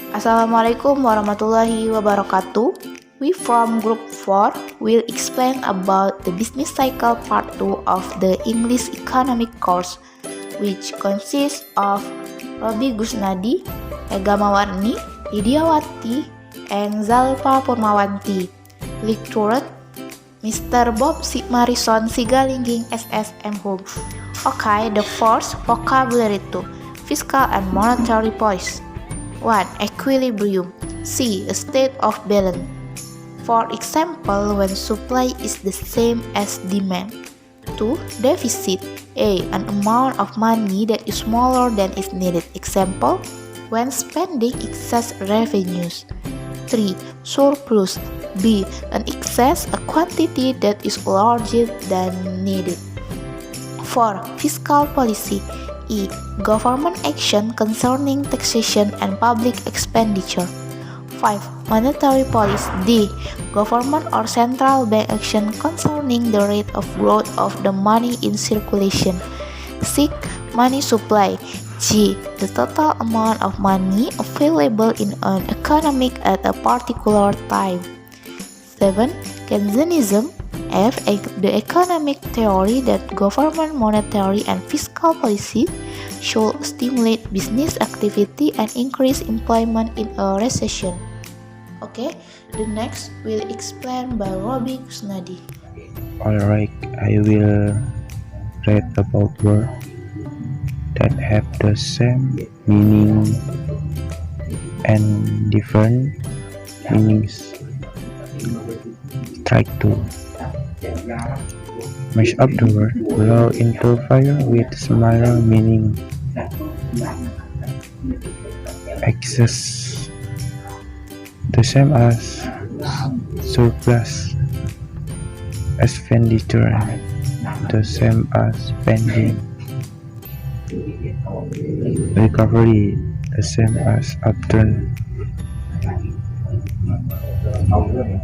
Assalamualaikum warahmatullahi wabarakatuh. We from Group 4 will explain about the business cycle part 2 of the English economic course, which consists of Robi Gusnadi, Ega Mawarni, Idiawati, and Zalpa Purmawanti. Lecturer Mr. Bob Sigmarison Sigalingging SSM Home. Okay, the first vocabulary 2, fiscal and monetary policy. 1. Equilibrium. C. A state of balance. For example, when supply is the same as demand. 2. Deficit. A. An amount of money that is smaller than is needed. Example, when spending excess revenues. 3. Surplus. B. An excess, a quantity that is larger than needed. 4. Fiscal policy. E. Government action concerning taxation and public expenditure. 5. Monetary policy. D. Government or central bank action concerning the rate of growth of the money in circulation. 6. Money supply. G. The total amount of money available in an economy at a particular time. 7. Keynesianism. F. The economic theory that government monetary and fiscal policy should stimulate business activity and increase employment in a recession. Okay, the next will explain by Robi Gusnadi. Alright, I will read about words that have the same meaning and different meanings. Try to mash up the word below into fire with similar meaning. Excess, the same as surplus. Expenditure, the same as spending. Recovery, the same as upturn.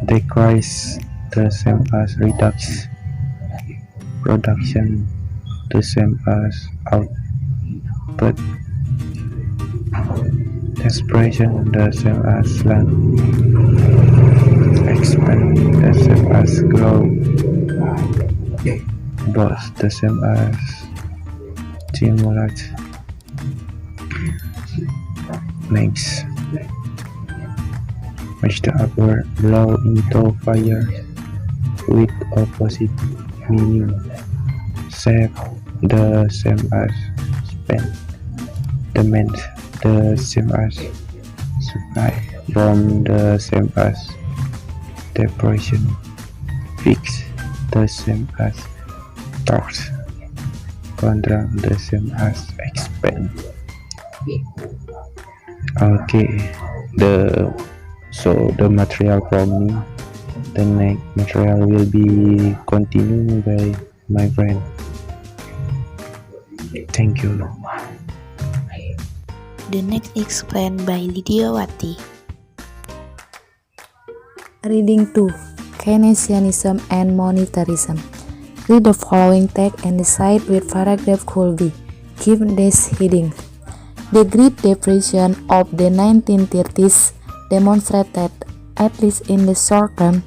Decrease, the same as redux. Production, the same as output. Expression, the same as slant. Expand, the same as grow. Boss, the same as stimulate. Max, match the upward blow into fire with opposite meaning. Save, the same as spend. Demand, the same as supply. Bomb, the same as depression. Fix, the same as torque. Contract, the same as expand. Okay, the material from me. The next material will be continued by my friend. Thank you. The next explained by Lidiawati. Reading 2. Keynesianism and Monetarism. Read the following text and decide which paragraph could be given this heading. The Great Depression of the 1930s demonstrated, at least in the short term,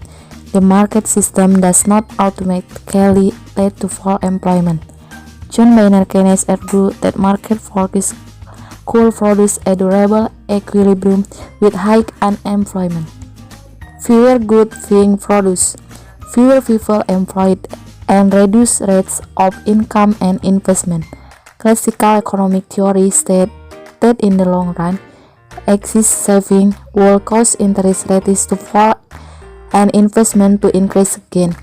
the market system does not automatically lead to full employment. John Maynard Keynes argued that market forces could produce a durable equilibrium with high unemployment. Fewer goods being produced, fewer people employed, and reduced rates of income and investment. Classical economic theory stated that in the long run, excess saving will cause interest rates to fall and investment to increase again.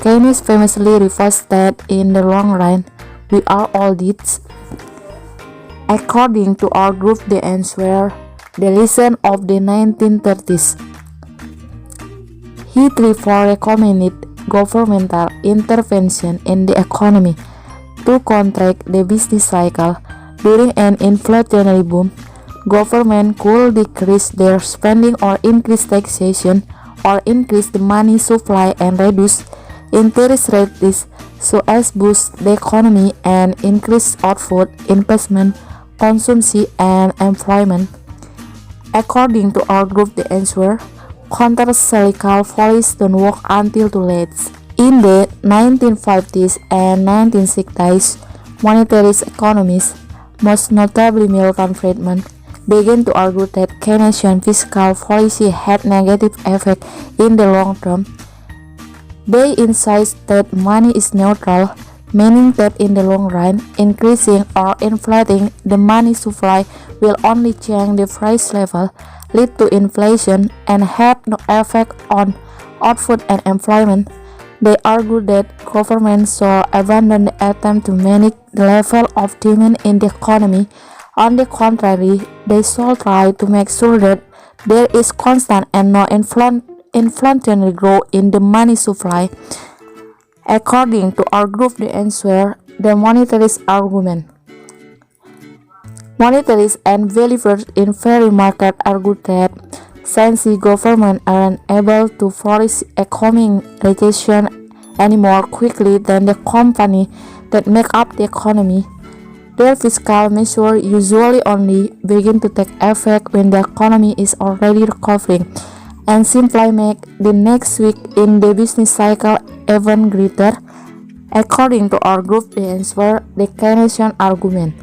Keynes famously refers that in the long run, we are all dead. According to our group, the answer, the lesson of the 1930s. He therefore recommended governmental intervention in the economy to contract the business cycle. During an inflationary boom, government could decrease their spending or increase taxation or increase the money supply and reduce interest rates so as boost the economy and increase output, investment, consumption, and employment. According to our group, the answer, counter-cyclical policies don't work until too late. In the 1950s and 1960s, monetarist economists, most notably Milton Friedman, began to argue that Keynesian fiscal policy had negative effect in the long term. They insist that money is neutral, meaning that in the long run, increasing or inflating the money supply will only change the price level, lead to inflation, and have no effect on output and employment. They argue that governments should abandon the attempt to manage the level of demand in the economy. On the contrary, they should try to make sure that there is constant and no inflationary growth in the money supply. According to our group, the answer, the monetarist argument. Monetarists and believers in free market argue that since governments aren't able to foresee a coming recession any more quickly than the companies that make up the economy, their fiscal measures usually only begin to take effect when the economy is already recovering, and simply make the next week in the business cycle even greater. According to our group, the answer, the Keynesian argument.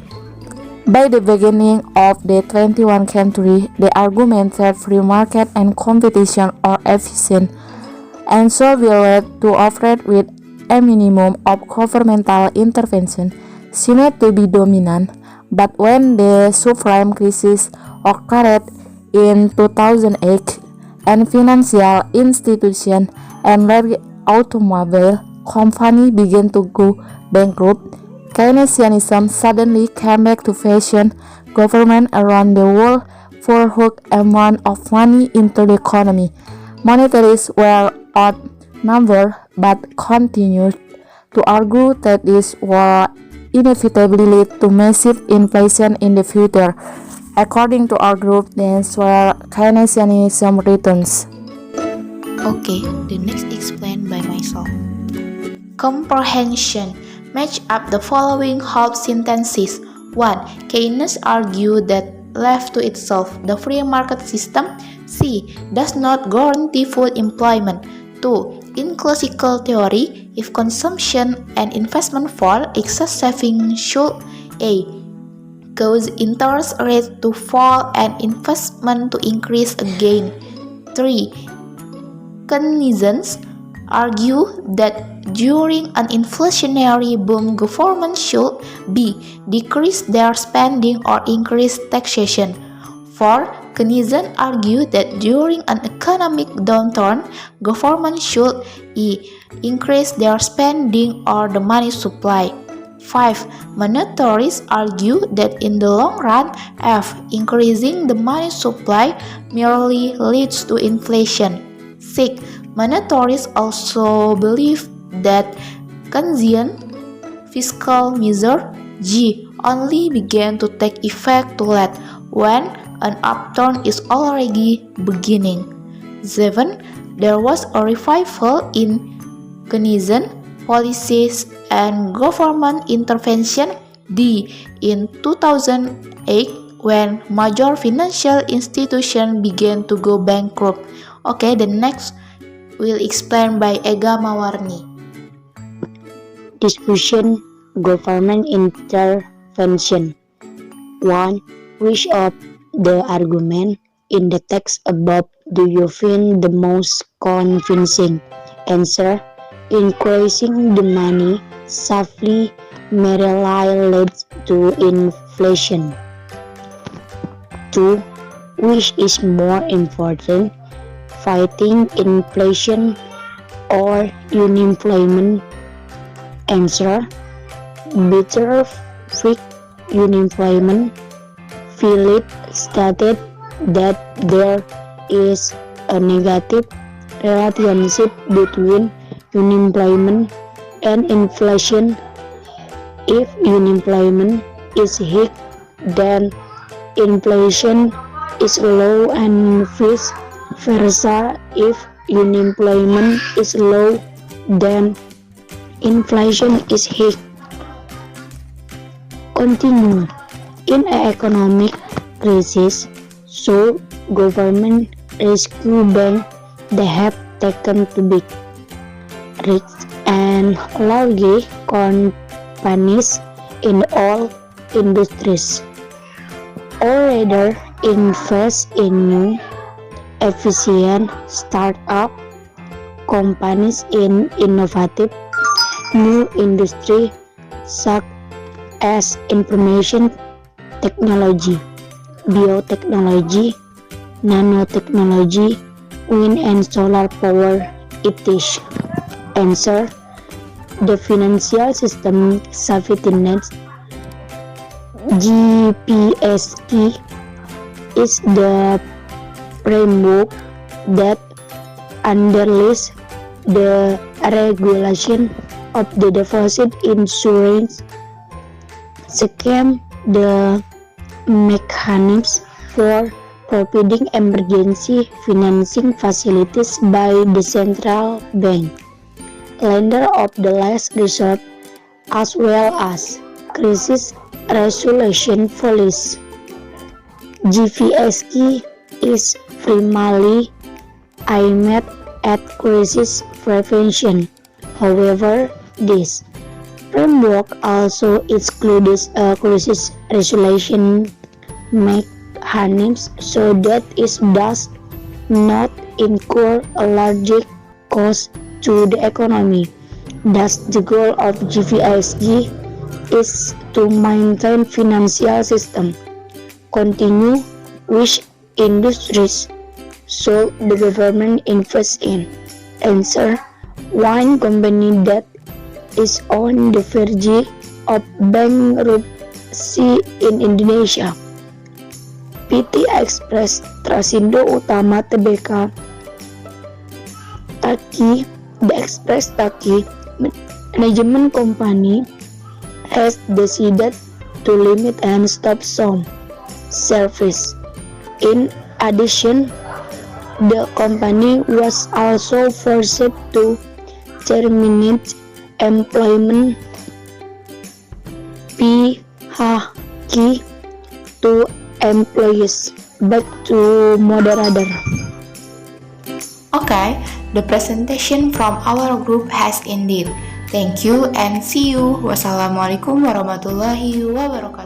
By the beginning of the 21st century, the argument that free market and competition are efficient and so will lead to operate with a minimum of governmental intervention seemed to be dominant, but when the subprime crisis occurred in 2008 and financial institutions and large automobile companies began to go bankrupt, Keynesianism suddenly came back to fashion. Governments around the world poured amount of money into the economy. Monetarists were outnumbered but continued to argue that this will inevitably lead to massive inflation in the future. According to our group, the answer, Keynesianism returns. Okay, the next explained by myself. Comprehension. Match up the following half sentences. 1. Keynes argued that left to itself, the free market system C. does not guarantee full employment. 2. In classical theory, if consumption and investment fall, excess saving should A. cause interest rates to fall and investment to increase again. 3. Keynesians argue that during an inflationary boom, government should B. decrease their spending or increase taxation. 4. Keynesians argue that during an economic downturn, government should E. increase their spending or the money supply. 5. Monetarists argue that in the long run, F. increasing the money supply merely leads to inflation. 6. Monetarists also believe that Keynesian fiscal measures G only began to take effect too late when an upturn is already beginning. 7. There was a revival in Keynesian policies and government intervention D in 2008 when major financial institutions began to go bankrupt. Okay, the next will explain by Ega Mawarni. Discussion, government intervention. 1. Which of the argument in the text above do you find the most convincing? Answer. Increasing the money supply merely leads to inflation. 2. Which is more important, fighting inflation or unemployment? Answer. Better fight unemployment. Philip stated that there is a negative relationship between unemployment and inflation. If unemployment is high, then inflation is low, and vice versa. If unemployment is low, then inflation is high. Continue. In an economic crisis, so government rescue bank that have taken to big risks and large companies in all industries, or rather invest in new, efficient startup companies in innovative new industry such as information technology, biotechnology, nanotechnology, wind and solar power, etc. Answer: the financial system safety net (GPSK) is the framework that underlies the regulation of the deposit insurance scheme, the mechanisms for providing emergency financing facilities by the central bank, lender of the last resort, as well as crisis resolution policy. GPSK is primarily aimed at crisis prevention. However, this framework also excludes a crisis resolution mechanism so that it does not incur a large cost to the economy. Thus, the goal of GPSK is to maintain financial system, continue which industries should the government invest in. Answer: one company that is on the verge of bankruptcy in Indonesia. PT Express Trasindo Utama Tbk Taki, the Express Taki Management Company has decided to limit and stop some service. In addition, the company was also forced to terminate employment PHK to employees. Back to moderator. Okay, the presentation from our group has ended. Thank you and see you. Wassalamualaikum warahmatullahi wabarakatuh.